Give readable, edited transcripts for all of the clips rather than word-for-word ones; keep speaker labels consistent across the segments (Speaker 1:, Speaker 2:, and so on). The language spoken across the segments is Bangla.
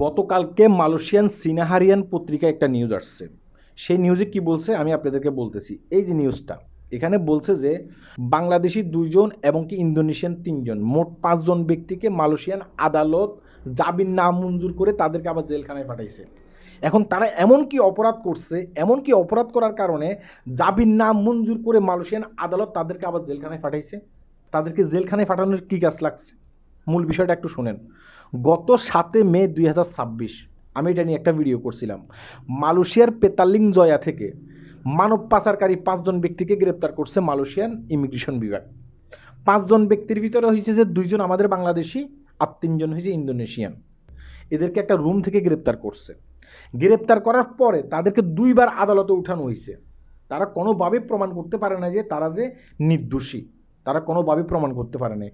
Speaker 1: গতকালকে মালয়েশিয়ান সিনাহারিয়ান পত্রিকায় একটা নিউজ আসছে। সেই নিউজে কি বলছে আমি আপনাদেরকে বলতেছি। এই যে নিউজটা এখানে বলছে যে বাংলাদেশি 2 জন এবং কি ইন্দোনেশিয়ান 3 জন, মোট 5 জন ব্যক্তিকে মালয়েশিয়ান আদালত জামিন নামঞ্জুর করে তাদেরকে আবার জেলখানায় পাঠাইছে। এখন তারা এমন কি অপরাধ করছে, এমন কি অপরাধ করার কারণে জামিন নামঞ্জুর করে মালয়েশিয়ান আদালত তাদেরকে আবার জেলখানায় পাঠাইছে? তাদেরকে জেলখানায় পাঠানোর কী কাজ লাগছে? মূল বিষয়টা একটু শোনেন। গত 7 মে 2026 আমি এটা নিয়ে একটা ভিডিও করছিলাম। মালয়েশিয়ার পেতালিং জয়া থেকে মানব পাচারকারী 5 জন ব্যক্তিকে গ্রেপ্তার করছে মালয়েশিয়ান ইমিগ্রেশন বিভাগ। 5 জন ব্যক্তির ভিতরে হয়েছে যে 2 জন আমাদের বাংলাদেশি আর 3 জন হয়েছে ইন্দোনেশিয়ান। এদেরকে একটা রুম থেকে গ্রেপ্তার করছে। গ্রেপ্তার করার পরে তাদেরকে 2 বার আদালতে উঠানো হয়েছে। তারা কোনোভাবে প্রমাণ করতে পারে না যে তারা যে নির্দোষী, তারা কোনোভাবে প্রমাণ করতে পারে না।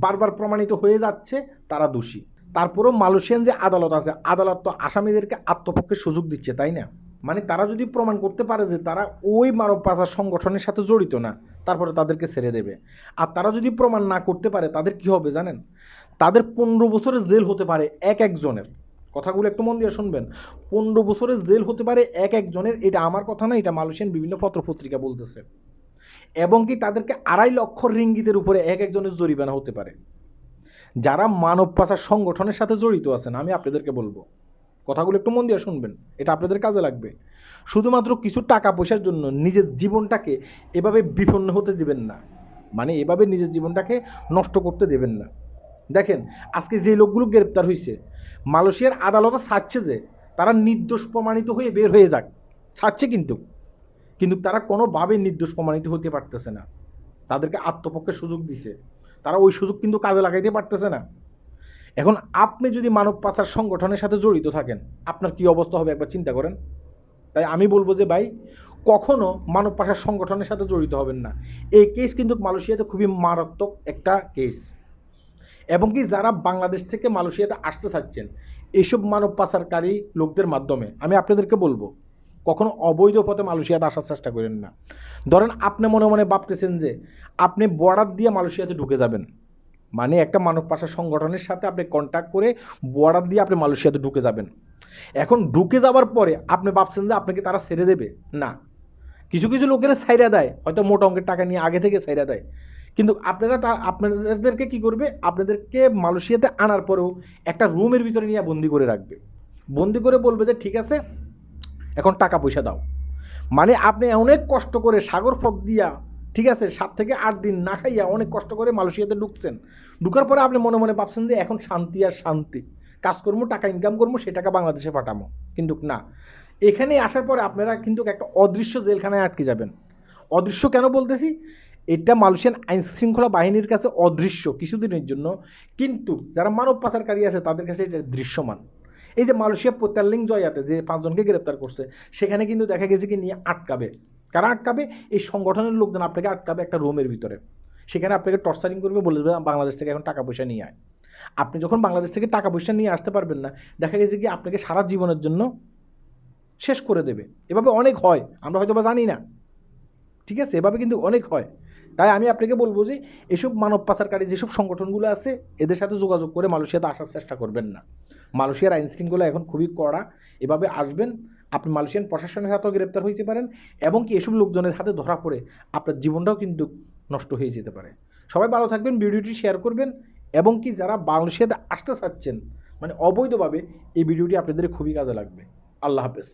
Speaker 1: বারবার প্রমাণিত হয়ে যাচ্ছে তারা দোষী। তারপরেও মালয়েশিয়ান যে আদালত আছে, আদালত তো আসামিদেরকে আত্মপক্ষের সুযোগ দিচ্ছে, তাই না? মানে তারা যদি প্রমাণ করতে পারে যে তারা ওই মানব পাচার সংগঠনের সাথে জড়িত না, তারপরে তাদেরকে ছেড়ে দেবে। আর তারা যদি প্রমাণ না করতে পারে তাদের কি হবে জানেন? তাদের 15 বছরের জেল হতে পারে এক একজনের। কথাগুলো একটু মন দিয়ে শুনবেন। 15 বছরের জেল হতে পারে এক একজনের। এটা আমার কথা না, এটা মালয়েশিয়ান বিভিন্ন পত্রপত্রিকা বলতেছে। এবং কি তাদেরকে 2.5 লক্ষ রিঙ্গিতের উপরে এক একজনের জরিমানা হতে পারে। যারা মানব পাচার সংগঠনের সাথে জড়িত আছেন, আমি আপনাদেরকে বলবো, কথাগুলো একটু মন দিয়ে শুনবেন, এটা আপনাদের কাজে লাগবে। শুধুমাত্র কিছু টাকা পয়সার জন্য নিজের জীবনটাকে এভাবে বিপন্ন হতে দিবেন না, মানে এভাবে নিজের জীবনটাকে নষ্ট করতে দেবেন না। দেখেন আজকে যে লোকগুলো গ্রেপ্তার হয়েছে, মালয়েশিয়ার আদালতে চাচ্ছে যে তারা নির্দোষ প্রমাণিত হয়ে বের হয়ে যাক, চাচ্ছে কিন্তু তারা কোনোভাবে নির্দোষ প্রমাণিত হতে পারতেছে না। তাদেরকে আত্মপক্ষের সুযোগ দিছে, তারা ওই সুযোগ কিন্তু কাজে লাগাইতে পারতেছে না। এখন আপনি যদি মানব পাচার সংগঠনের সাথে জড়িত থাকেন, আপনার কি অবস্থা হবে একবার চিন্তা করেন। তাই আমি বলবো যে ভাই, কখনো মানব পাচার সংগঠনের সাথে জড়িত হবেন না। এই কেস কিন্তু মালয়েশিয়াতে খুবই মারাত্মক একটা কেস। এবং কি যারা বাংলাদেশ থেকে মালয়েশিয়াতে আসতে চাচ্ছেন এইসব মানব পাচারকারী লোকদের মাধ্যমে, আমি আপনাদেরকে বলবো কখনো অবৈধ পথে মালয়েশিয়াতে আসার চেষ্টা করেন না। ধরেন আপনি মনে মনে ভাবতেছেন যে আপনি বর্ডার দিয়ে মালয়েশিয়াতে ঢুকে যাবেন, মানে একটা মানব পাচার সংগঠনের সাথে আপনি কন্ট্যাক্ট করে বর্ডার দিয়ে আপনি মালয়েশিয়াতে ঢুকে যাবেন। এখন ঢুকে যাওয়ার পরে আপনি ভাবছেন যে আপনাকে তারা ছেড়ে দেবে না। কিছু কিছু লোকেরা ছাইরা দেয়, হয়তো মোটা অঙ্কের টাকা নিয়ে আগে থেকে ছাইরা দেয়। কিন্তু আপনাদেরকে কি করবে, আপনাদেরকে মালয়েশিয়াতে আনার পরেও একটা রুমের ভিতরে নিয়ে বন্দি করে রাখবে। বন্দি করে বলবে যে ঠিক আছে এখন টাকা পয়সা দাও। মানে আপনি অনেক কষ্ট করে সাগর পথ দিয়া, ঠিক আছে, 7 থেকে 8 দিন না খাইয়া অনেক কষ্ট করে মালয়েশিয়াতে ঢুকছেন। ঢুকার পরে আপনি মনে মনে ভাবছেন যে এখন শান্তি আর শান্তি, কাজ করবো, টাকা ইনকাম করবো, সে টাকা বাংলাদেশে পাঠাবো। কিন্তু না, এখানে আসার পরে আপনারা কিন্তু একটা অদৃশ্য জেলখানায় আটকে যাবেন। অদৃশ্য কেন বলতেছি, এটা মালয়েশিয়ান আইন শৃঙ্খলা বাহিনীর কাছে অদৃশ্য কিছুদিনের জন্য, কিন্তু যারা মানব পাচারকারী আছে তাদের কাছে এটা দৃশ্যমান। এই যে মালয়েশিয়া পেতালিং জয়াতে যে 5 জনকে গ্রেপ্তার করছে, সেখানে কিন্তু দেখা গেছে কি নিয়ে আটকাবে। কারা আটকাবে? এই সংগঠনের লোকজন আপনাকে আটকাবে একটা রুমের ভিতরে। সেখানে আপনাকে টর্চারিং করবে, বলে দেবে বাংলাদেশ থেকে এখন টাকা পয়সা নিয়ে আয়। আপনি যখন বাংলাদেশ থেকে টাকা পয়সা নিয়ে আসতে পারবেন না, দেখা গেছে কি আপনাকে সারা জীবনের জন্য শেষ করে দেবে। এভাবে অনেক হয়, আমরা হয়তো বা জানি না, ঠিক আছে, এভাবে কিন্তু অনেক হয়। তাই আমি আপনাকে বলবো যে এসব মানব পাচারকারী যেসব সংগঠনগুলো আছে এদের সাথে যোগাযোগ করে মালয়েশিয়াতে আসার চেষ্টা করবেন না। মালয়েশিয়ার আইন শৃঙ্খলা এখন খুবই কড়া। এভাবে আসবেন, আপনি মালয়েশিয়ান প্রশাসনের হাতেও গ্রেপ্তার হইতে পারেন, এবং কি এসব লোকজনের হাতে ধরা পড়ে আপনার জীবনটাও কিন্তু নষ্ট হয়ে যেতে পারে। সবাই ভালো থাকবেন, ভিডিওটি শেয়ার করবেন, এবং কি যারা মালয়েশিয়াতে আসতে চাচ্ছেন মানে অবৈধভাবে, এই ভিডিওটি আপনাদের খুবই কাজে লাগবে। আল্লাহ হাফেজ।